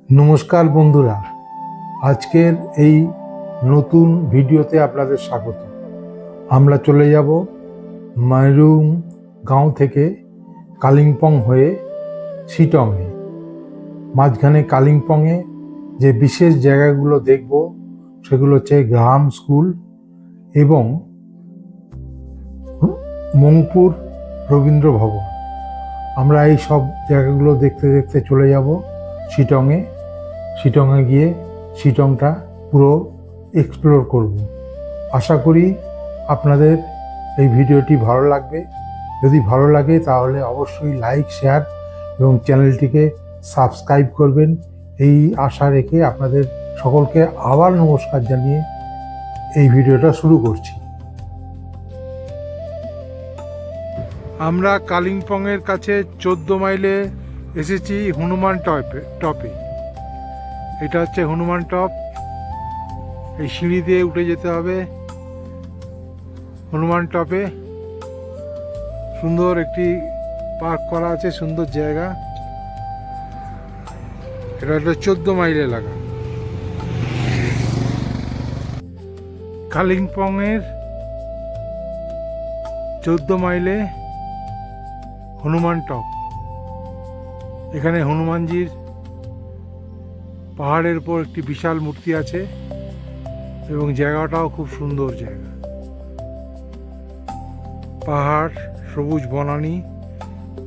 নমস্কার বন্ধুরা, আজকের এই নতুন ভিডিওতে আপনাদের স্বাগত। আমরা চলে যাব মাইরুং গাঁও থেকে কালিম্পং হয়ে শিটংয়ে। মাঝখানে কালিম্পংয়ে যে বিশেষ জায়গাগুলো দেখব সেগুলো হচ্ছে গ্রাহাম স্কুল এবং মংপুর রবীন্দ্র ভবন। আমরা এই সব জায়গাগুলো দেখতে দেখতে চলে যাব শিটংয়ে। শিটংয়ে গিয়ে শিটংটা পুরো এক্সপ্লোর করব। আশা করি আপনাদের এই ভিডিওটি ভালো লাগবে। যদি ভালো লাগে তাহলে অবশ্যই লাইক, শেয়ার এবং চ্যানেলটিকে সাবস্ক্রাইব করবেন, এই আশা রেখে আপনাদের সকলকে আবার নমস্কার জানিয়ে এই ভিডিওটা শুরু করছি। আমরা কালিম্পংয়ের কাছে 14 মাইলে এসেছি হনুমান টপে। এটা হচ্ছে হনুমান টপ। এই সিঁড়ি দিয়ে উঠে যেতে হবে হনুমান টপে। সুন্দর একটি পার্ক করা আছে, সুন্দর জায়গা। এটা হচ্ছে 14 মাইল এলাকা। কালিম্পংয়ের 14 মাইলে হনুমান টপ। এখানে হনুমানজির পাহাড়ের উপর একটি বিশাল মূর্তি আছে এবং জায়গাটাও খুব সুন্দর জায়গা। পাহাড়, সবুজ বনানী,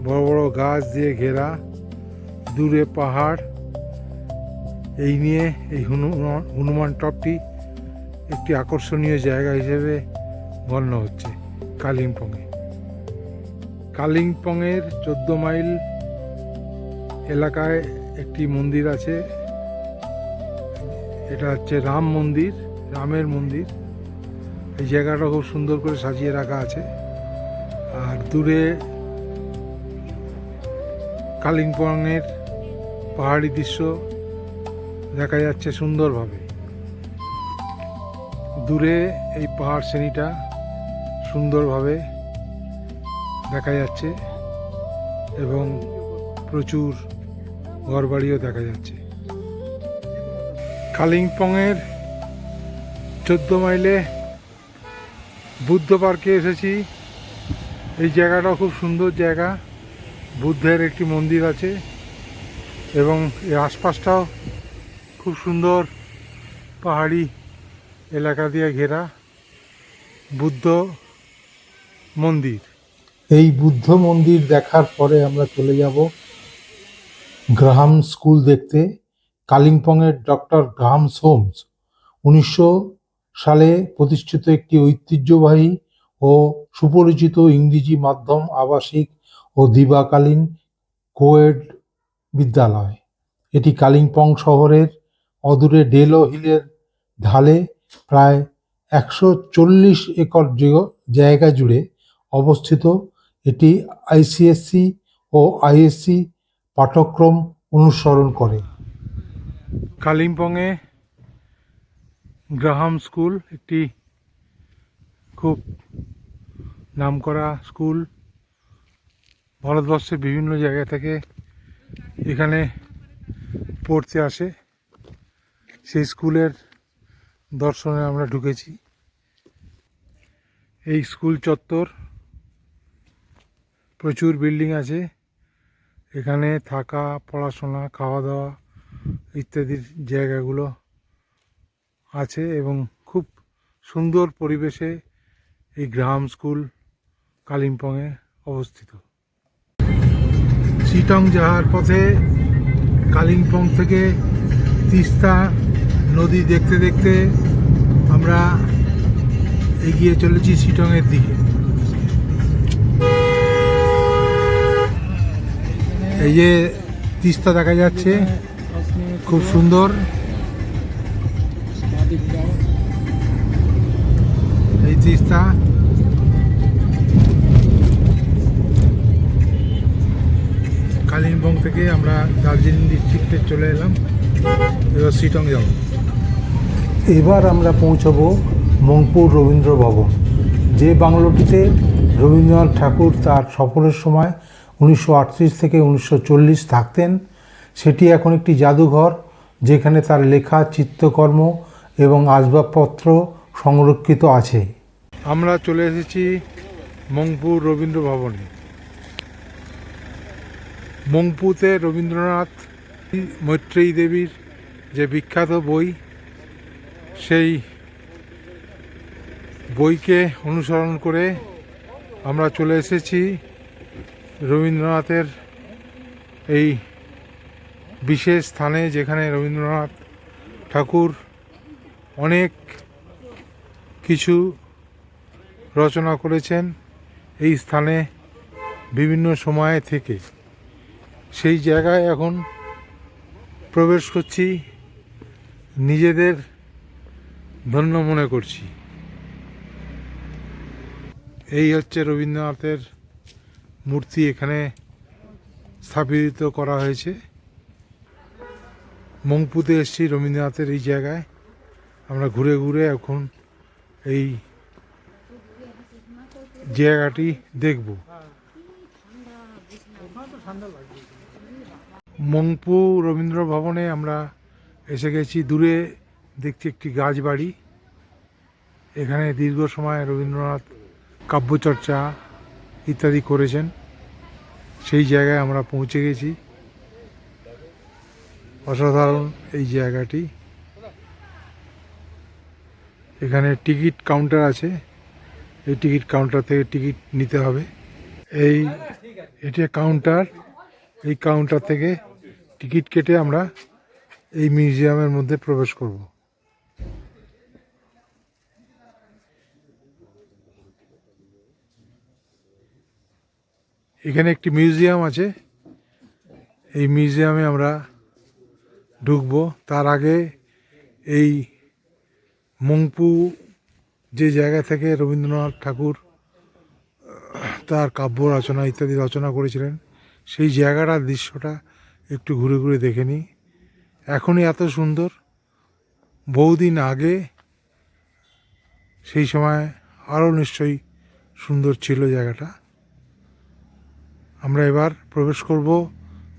বড় বড় গাছ দিয়ে ঘেরা, দূরে পাহাড়। এই নিয়ে এই হনুমান টপটি একটি আকর্ষণীয় জায়গা হিসেবে গণ্য হচ্ছে কালিম্পংয়ে। কালিম্পংয়ের 14 মাইল এলাকায় একটি মন্দির আছে। এটা হচ্ছে রাম মন্দির, রামের মন্দির। এই জায়গাটা খুব সুন্দর করে সাজিয়ে রাখা আছে। আর দূরে কালিম্পংয়ের পাহাড়ি দৃশ্য দেখা যাচ্ছে সুন্দরভাবে। দূরে এই পাহাড় শ্রেণীটা সুন্দরভাবে দেখা যাচ্ছে এবং প্রচুর ঘরবাড়িও দেখা যাচ্ছে। কালিম্পংয়ের 14 মাইলে বুদ্ধ পার্কে এসেছি। এই জায়গাটাও খুব সুন্দর জায়গা। বুদ্ধের একটি মন্দির আছে এবং এর আশপাশটাও খুব সুন্দর পাহাড়ি এলাকা দিয়ে ঘেরা বুদ্ধ মন্দির। এই বুদ্ধ মন্দির দেখার পরে আমরা চলে যাব গ্রাহাম স্কুল দেখতে। কালিম্পংয়ের ডক্টর গ্রাহাম হোমস 1900 সালে প্রতিষ্ঠিত একটি ঐতিহ্যবাহী ও সুপরিচিত ইংরেজি মাধ্যম আবাসিক ও দিবাকালীন কোয়েড বিদ্যালয়। এটি কালিম্পং শহরের অদূরে ডেলো হিলের ঢালে প্রায় 140 একর জায়গা জুড়ে অবস্থিত। এটি আইসিএসসি ও আইএসসি পাঠ্যক্রম অনুসরণ করে। কালিম্পংয়ে গ্রাহাম স্কুল একটি খুব নামকরা স্কুল। ভারতবর্ষের বিভিন্ন জায়গা থেকে এখানে পড়তে আসে। সেই স্কুলের দর্শনে আমরা ঢুকেছি। এই স্কুল চত্বর, প্রচুর বিল্ডিং আছে। এখানে থাকা, পড়াশোনা, খাওয়া দাওয়া ইত্যাদির জায়গাগুলো আছে এবং খুব সুন্দর পরিবেশে এই গ্রাহাম স্কুল কালিম্পংয়ে অবস্থিত। শিটং যাওয়ার পথে কালিম্পং থেকে তিস্তা নদী দেখতে দেখতে আমরা এগিয়ে চলেছি শিটংয়ের দিকে। এই যে তিস্তা দেখা যাচ্ছে, খুব সুন্দর। এই তিস্তা কালিম্পং থেকে আমরা দার্জিলিং ডিস্ট্রিক্টে চলে এলাম। এবার শিটং যাব। এবার আমরা পৌঁছবো মংপুর রবীন্দ্র ভবন, যে বাংলোটিতে রবীন্দ্রনাথ ঠাকুর তার সফরের সময় 1938 থেকে 1940 থাকতেন। সেটি এখন একটি জাদুঘর যেখানে তার লেখা চিত্রকর্ম এবং আসবাবপত্র সংরক্ষিত আছে। আমরা চলে এসেছি মংপুর রবীন্দ্র ভবনে। মংপুতে রবীন্দ্রনাথ মৈত্রেয়ী দেবীর যে বিখ্যাত বই, সেই বইকে অনুসরণ করে আমরা চলে এসেছি রবীন্দ্রনাথের এই বিশেষ স্থানে, যেখানে রবীন্দ্রনাথ ঠাকুর অনেক কিছু রচনা করেছেন এই স্থানে বিভিন্ন সময় থেকে। সেই জায়গায় এখন প্রবেশ করছি, নিজেদের ধন্য মনে করছি। এই হচ্ছে রবীন্দ্রনাথের মূর্তি এখানে স্থাপিত করা হয়েছে। মংপুতে এসেছি রবীন্দ্রনাথের এই জায়গায়। আমরা ঘুরে ঘুরে এখন এই জায়গাটি দেখব। মংপু রবীন্দ্র ভবনে আমরা এসে গেছি। দূরে দেখছি একটি গাছবাড়ি। এখানে দীর্ঘ সময় রবীন্দ্রনাথ কাব্যচর্চা ইত্যাদি করেছেন। সেই জায়গায় আমরা পৌঁছে গেছি। অসাধারণ এই জায়গাটি। এখানে টিকিট কাউন্টার আছে। এই টিকিট কাউন্টার থেকে টিকিট নিতে হবে। এটা কাউন্টার। এই কাউন্টার থেকে টিকিট কেটে আমরা এই মিউজিয়ামের মধ্যে প্রবেশ করব। এখানে একটি মিউজিয়াম আছে। এই মিউজিয়ামে আমরা ঢুকবো। তার আগে এই মংপু যে জায়গা থেকে রবীন্দ্রনাথ ঠাকুর তার কাব্য রচনা ইত্যাদি রচনা করেছিলেন, সেই জায়গাটার দৃশ্যটা একটু ঘুরে ঘুরে দেখে নিই। এখনই এত সুন্দর, বহুদিন আগে সেই সময় আরও নিশ্চয়ই সুন্দর ছিল জায়গাটা। আমরা এবার প্রবেশ করব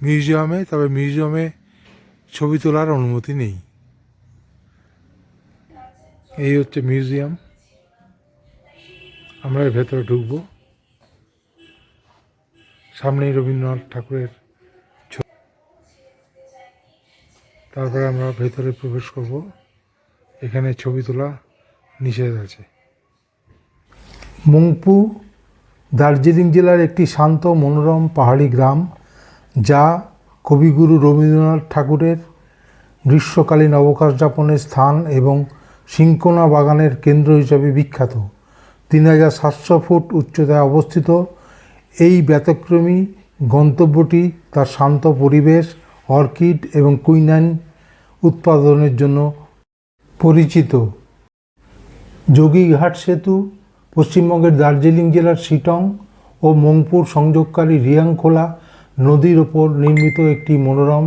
মিউজিয়ামে। তবে মিউজিয়ামে ছবি তোলার অনুমতি নেই। এই হচ্ছে মিউজিয়াম। আমরা এর ভেতরে ঢুকবো। সামনেই রবীন্দ্রনাথ ঠাকুরের ছবি। তারপরে আমরা ভেতরে প্রবেশ করব। এখানে ছবি তোলা নিষেধ আছে। মংপু দার্জিলিং জেলার একটি শান্ত মনোরম পাহাড়ি গ্রাম, যা কবিগুরু রবীন্দ্রনাথ ঠাকুরের গ্রীষ্মকালীন অবকাশ যাপনের স্থান এবং সিনকোনা বাগানের কেন্দ্র হিসাবে বিখ্যাত। 3700 ফুট উচ্চতায় অবস্থিত এই ব্যতিক্রমী গন্তব্যটি তার শান্ত পরিবেশ, অর্কিড এবং কুইনাইন উৎপাদনের জন্য পরিচিত। যোগীঘাট সেতু পশ্চিমবঙ্গের দার্জিলিং জেলার শিটং ও মংপুর সংযোগকারী রিয়াংখোলা নদীর ওপর নির্মিত একটি মনোরম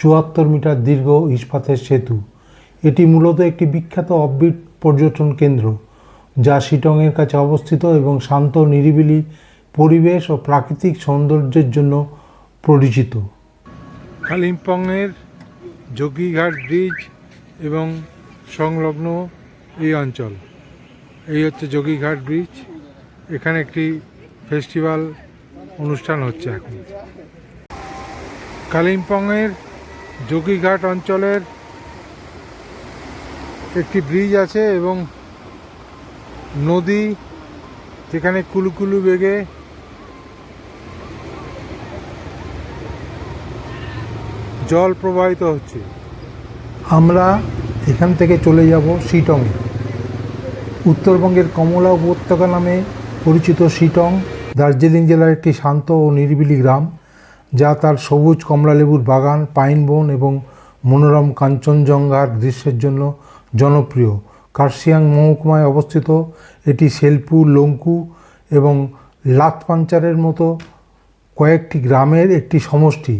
74 মিটার দীর্ঘ ইস্পাতের সেতু। এটি মূলত একটি বিখ্যাত অফবিট পর্যটন কেন্দ্র, যা শিটংয়ের কাছে অবস্থিত এবং শান্ত নিরিবিলি পরিবেশ ও প্রাকৃতিক সৌন্দর্যের জন্য পরিচিত। কালিম্পংয়ের যোগীঘাট ব্রিজ এবং সংলগ্ন এই অঞ্চল। এই হচ্ছে যোগীঘাট ব্রিজ। এখানে একটি ফেস্টিভ্যাল অনুষ্ঠান হচ্ছে এখন। কালিম্পংয়ের যোগীঘাট অঞ্চলের একটি ব্রিজ আছে এবং নদী, যেখানে কুলুকুলু বেগে জল প্রবাহিত হচ্ছে। আমরা এখান থেকে চলে যাব শিটংয়ে। উত্তরবঙ্গের কমলা উপত্যকা নামে পরিচিত শিটং দার্জিলিং জেলার একটি শান্ত ও নিরিবিলি গ্রাম, যা তার সবুজ কমলালেবুর বাগান, পাইন বন এবং মনোরম কাঞ্চনজঙ্ঘার দৃশ্যের জন্য জনপ্রিয়। কার্শিয়াং মহকুমায় অবস্থিত এটি সেলপু, লংকু এবং লাতপাঞ্চারের মতো কয়েকটি গ্রামের একটি সমষ্টি,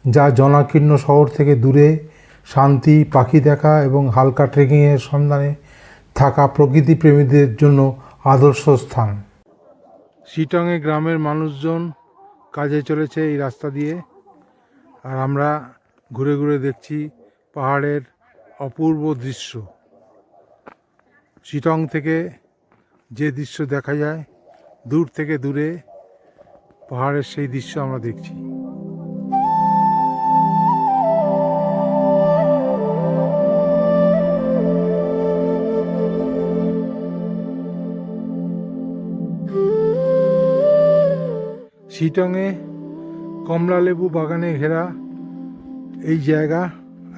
যা জনাকীর্ণ শহর থেকে দূরে শান্তি, পাখি দেখা এবং হালকা ট্রেকিংয়ের সন্ধানে থাকা প্রকৃতিপ্রেমীদের জন্য আদর্শ স্থান। শিটংয়ে গ্রামের মানুষজন কাজে চলেছে এই রাস্তা দিয়ে, আর আমরা ঘুরে ঘুরে দেখছি পাহাড়ের অপূর্ব দৃশ্য। শিটং থেকে যে দৃশ্য দেখা যায়, দূর থেকে দূরে পাহাড়ের সেই দৃশ্য আমরা দেখছি। শিটংয়ে কমলালেবু বাগানে ঘেরা এই জায়গা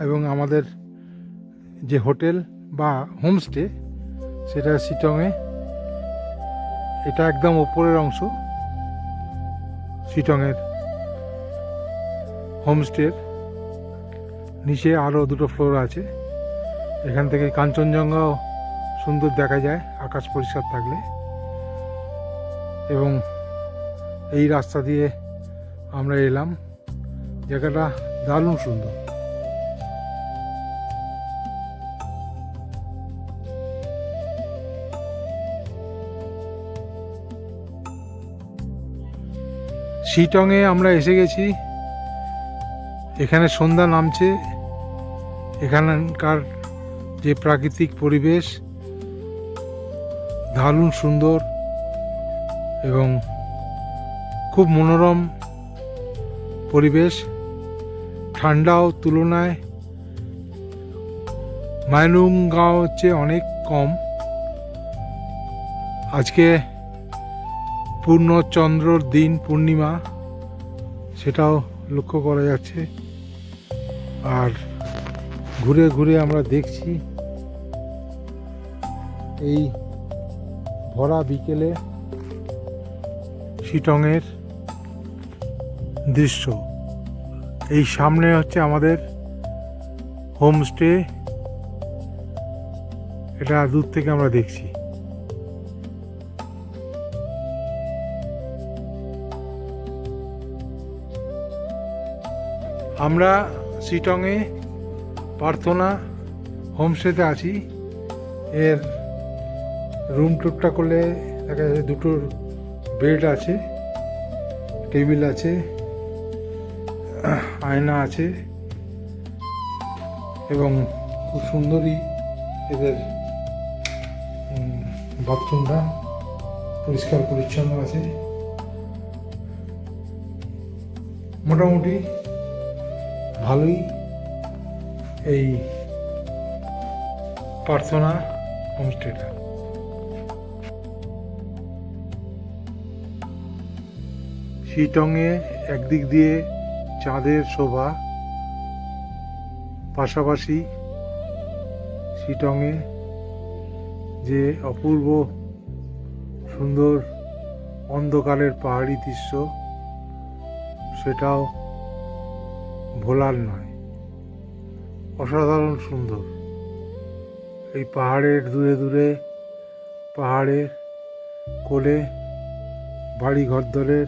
এবং আমাদের যে হোটেল বা হোমস্টে সেটা শিটংয়ে। এটা একদম ওপরের অংশ শিটংয়ের হোমস্টের। নিচে আরও দুটো ফ্লোর আছে। এখান থেকে কাঞ্চনজঙ্ঘাও সুন্দর দেখা যায় আকাশ পরিষ্কার থাকলে। এবং এই রাস্তা দিয়ে আমরা এলাম। জায়গাটা দারুণ সুন্দর। শিটংয়ে আমরা এসে গেছি। এখানে সন্ধ্যা নামছে। এখানকার যে প্রাকৃতিক পরিবেশ দারুণ সুন্দর এবং খুব মনোরম পরিবেশ। ঠান্ডাও তুলনায় মাইনুংগাঁও হচ্ছে অনেক কম। আজকে পূর্ণচন্দ্রর দিন, পূর্ণিমা, সেটাও লক্ষ্য করা যাচ্ছে। আর ঘুরে ঘুরে আমরা দেখছি এই ভরা বিকেলে শিটংয়ের দৃশ্য। এই সামনে হচ্ছে আমাদের হোমস্টে। এটা দূর থেকে আমরা দেখছি। আমরা শিটংয়ে প্রার্থনা হোমস্টেতে আছি। এর রুম টুরটা করলে দেখা যাচ্ছে দুটো বেড আছে, টেবিল আছে, আয়না আছে এবং খুব সুন্দরই এদের বাথরুমটা পরিষ্কার পরিচ্ছন্ন আছে। মোটামুটি ভালোই এই প্রার্থনা হোমস্টেটা। শিটংয়ে একদিক দিয়ে চাঁদের শোভা, পাশাপাশি শিটংয়ে যে অপূর্ব সুন্দর অন্ধকারের পাহাড়ি দৃশ্য, সেটাও ভোলার নয়, অসাধারণ সুন্দর। এই পাহাড়ের দূরে দূরে, পাহাড়ের কোলে বাড়ি ঘরদরের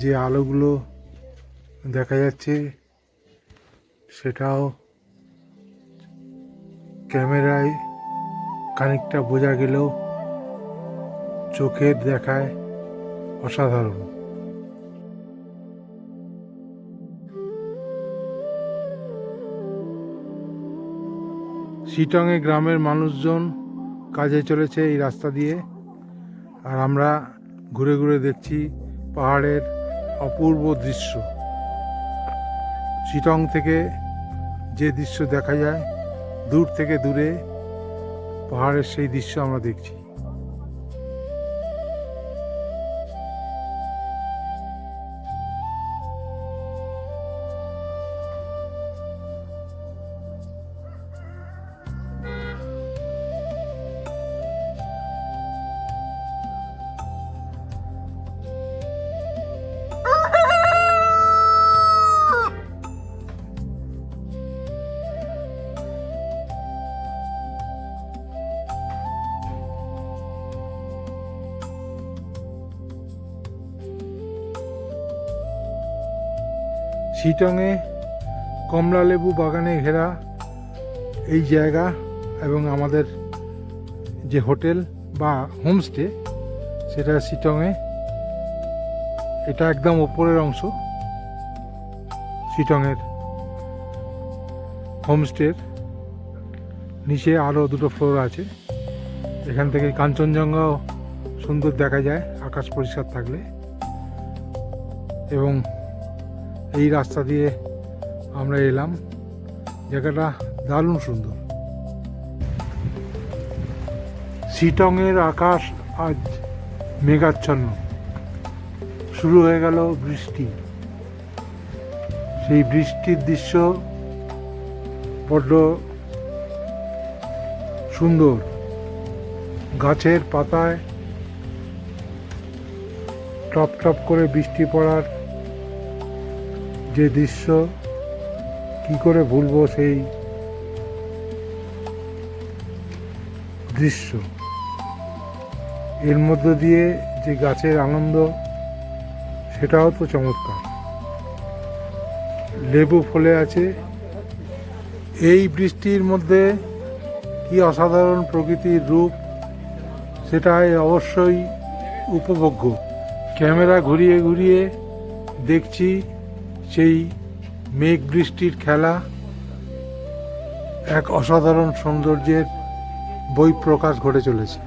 যে আলোগুলো দেখা যাচ্ছে, সেটাও ক্যামেরায় খানিকটা বোঝা গেলেও চোখের দেখায় অসাধারণ। শিটংয়ে গ্রামের মানুষজন কাজে চলেছে এই রাস্তা দিয়ে, আর আমরা ঘুরে ঘুরে দেখছি পাহাড়ের অপূর্ব দৃশ্য। শিটং থেকে যে দৃশ্য দেখা যায়, দূর থেকে দূরে পাহাড়ের সেই দৃশ্য আমরা দেখছি। শিটংয়ে কমলালেবু বাগানে ঘেরা এই জায়গা এবং আমাদের যে হোটেল বা হোমস্টে সেটা শিটংয়ে। এটা একদম ওপরের অংশ শিটংয়ের হোমস্টের নিচে আরও দুটো ফ্লোর আছে। এখান থেকে কাঞ্চনজঙ্ঘাও সুন্দর দেখা যায় আকাশ পরিষ্কার থাকলে। এবং এই রাস্তা দিয়ে আমরা এলাম। জায়গাটা দারুণ সুন্দর। শিটংয়ের আকাশ আজ মেঘাচ্ছন্ন। শুরু হয়ে গেল বৃষ্টি। সেই বৃষ্টির দৃশ্য বড্ড সুন্দর। গাছের পাতায় টপ টপ করে বৃষ্টি পড়ার যে দৃশ্য, কি করে ভুলবো সেই দৃশ্য। এর মধ্য দিয়ে যে গাছের আনন্দ, সেটাও তো চমৎকার। লেবু ফলে আছে। এই বৃষ্টির মধ্যে কি অসাধারণ প্রকৃতির রূপ, সেটাই অবশ্যই উপভোগ্য। ক্যামেরা ঘুরিয়ে ঘুরিয়ে দেখছি সেই মেঘ বৃষ্টির খেলা। এক অসাধারণ সৌন্দর্যের বহিঃপ্রকাশ ঘটে চলেছে।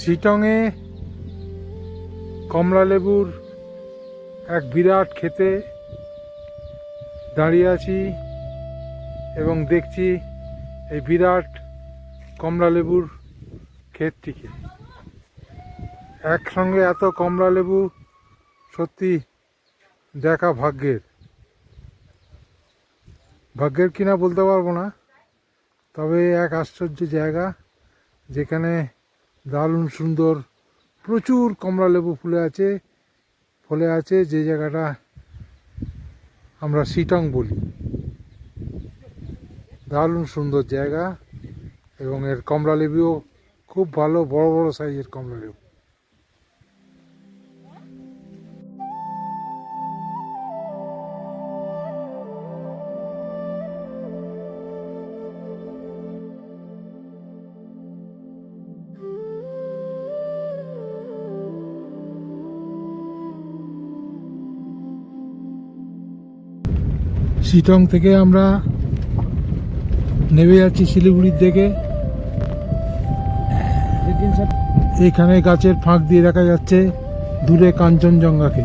শিটংয়ে কমলালেবুর এক বিরাট ক্ষেতে দাঁড়িয়ে আছি এবং দেখছি এই বিরাট কমলালেবুর ক্ষেতটিকে। একসঙ্গে এত কমলালেবু সত্যি দেখা ভাগ্যের। ভাগ্যের কিনা বলতে পারবো না, তবে এক আশ্চর্য জায়গা যেখানে দারুণ সুন্দর প্রচুর কমলালেবু ফলে আছে, যে জায়গাটা আমরা শিটং বলি। দারুণ সুন্দর জায়গা এবং এর কমলালেবুও খুব ভালো, বড় বড় সাইজের কমলালেবু। শিটং থেকে আমরা নেমে যাচ্ছি শিলিগুড়ির দিকে। এখানে গাছের ফাঁক দিয়ে দেখা যাচ্ছে দূরে কাঞ্চনজঙ্ঘাকে।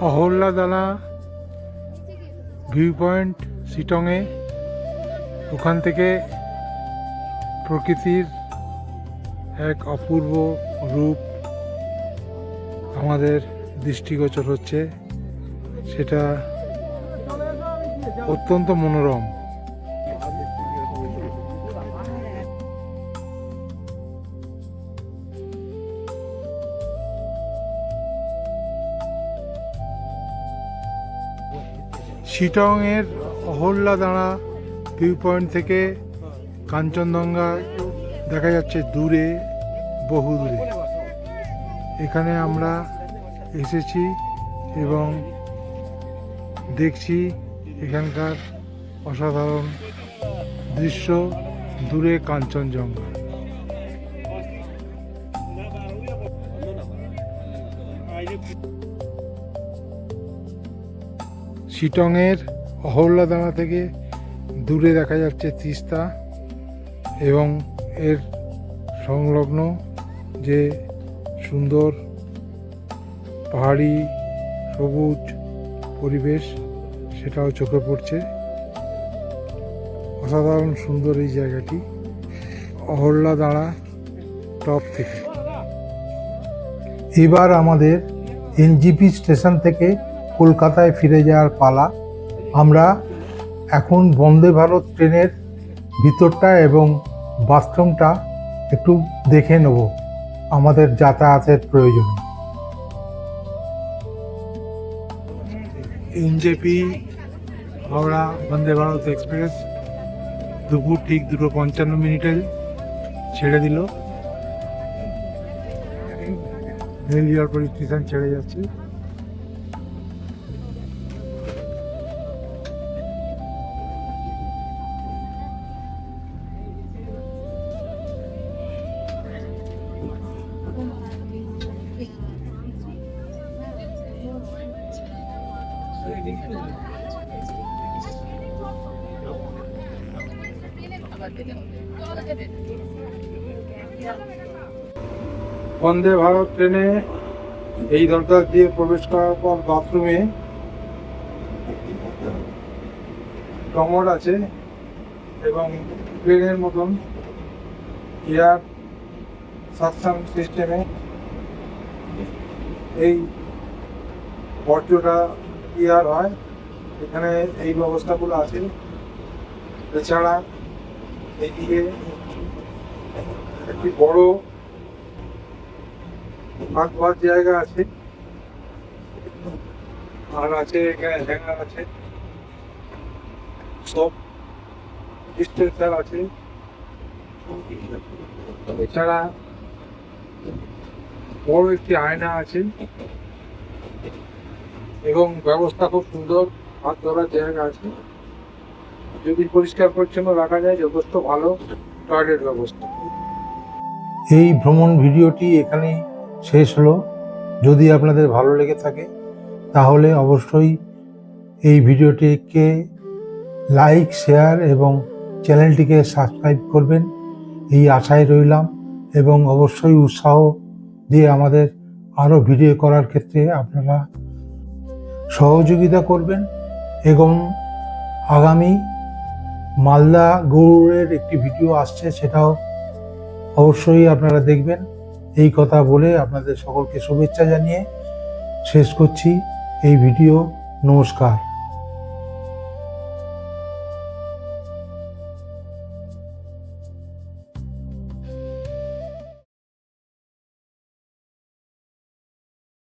অহল্যাদানা ভিউ পয়েন্ট শিটংয়ে। ওখান থেকে প্রকৃতির এক অপূর্ব রূপ আমাদের দৃষ্টিগোচর হচ্ছে, সেটা অত্যন্ত মনোরম। শিটংয়ের অহল্যাদানা ভিউ পয়েন্ট থেকে কাঞ্চনজঙ্ঘা দেখা যাচ্ছে দূরে, বহু দূরে। এখানে আমরা এসেছি এবং দেখছি এখানকার অসাধারণ দৃশ্য, দূরে কাঞ্চনজঙ্ঘা। শিটংয়ের অহল্যাদানা থেকে দূরে দেখা যাচ্ছে তিস্তা এবং এর সংলগ্ন যে সুন্দর পাহাড়ি সবুজ পরিবেশ, সেটাও চোখে পড়ছে। অসাধারণ সুন্দর এই জায়গাটি অহল্যাদানা টপ থেকে। এবার আমাদের এনজিপি স্টেশন থেকে কলকাতায় ফিরে যাওয়ার পালা। আমরা এখন বন্দে ভারত ট্রেনের ভিতরটা এবং বাথরুমটা একটু দেখে নেব আমাদের যাতায়াতের প্রয়োজনে। এনজেপি হাওড়া বন্দে ভারত এক্সপ্রেস দুপুর ঠিক 2:55 ছেড়ে দিল রেল জলপাইগুড়ি স্টেশন ছেড়ে যাচ্ছে। বন্দে ভারত ট্রেনে এই দরজা দিয়ে প্রবেশ করার পর বাথরুমে কমোড আছে এবং ট্রেনের মতন এয়ার সাকশন সিস্টেমে এই বর্জ্যটা ক্লিয়ার হয়। এখানে এই ব্যবস্থাগুলো আছে। এছাড়া এইদিকে একটি বড় হাত ধোয়ার জায়গা আছে, আর আছে এখানে হ্যাঙ্গার আছে, সব ডিস্টেন্সার আছে। এছাড়া বড় একটি আয়না আছে এবং ব্যবস্থা খুব সুন্দর। হাত ধরার জায়গা আছে, যদি পরিষ্কার পরিচ্ছন্ন রাখা যায় যথেষ্ট ভালো টয়লেট ব্যবস্থা। এই ভ্রমণ ভিডিওটি এখানেই শেষ হলো। যদি আপনাদের ভালো লেগে থাকে তাহলে অবশ্যই এই ভিডিওটিকে লাইক, শেয়ার এবং চ্যানেলটিকে সাবস্ক্রাইব করবেন এই আশায় রইলাম, এবং অবশ্যই উৎসাহ দিয়ে আমাদের আরও ভিডিও করার ক্ষেত্রে আপনারা সহযোগিতা করবেন। এবং আগামী মালদা গৌড়ের একটি ভিডিও আসছে, সেটাও অবশ্যই আপনারা দেখবেন। এই কথা বলে আপনাদের সকলকে শুভেচ্ছা জানিয়ে শেষ করছি এই ভিডিও। নমস্কার।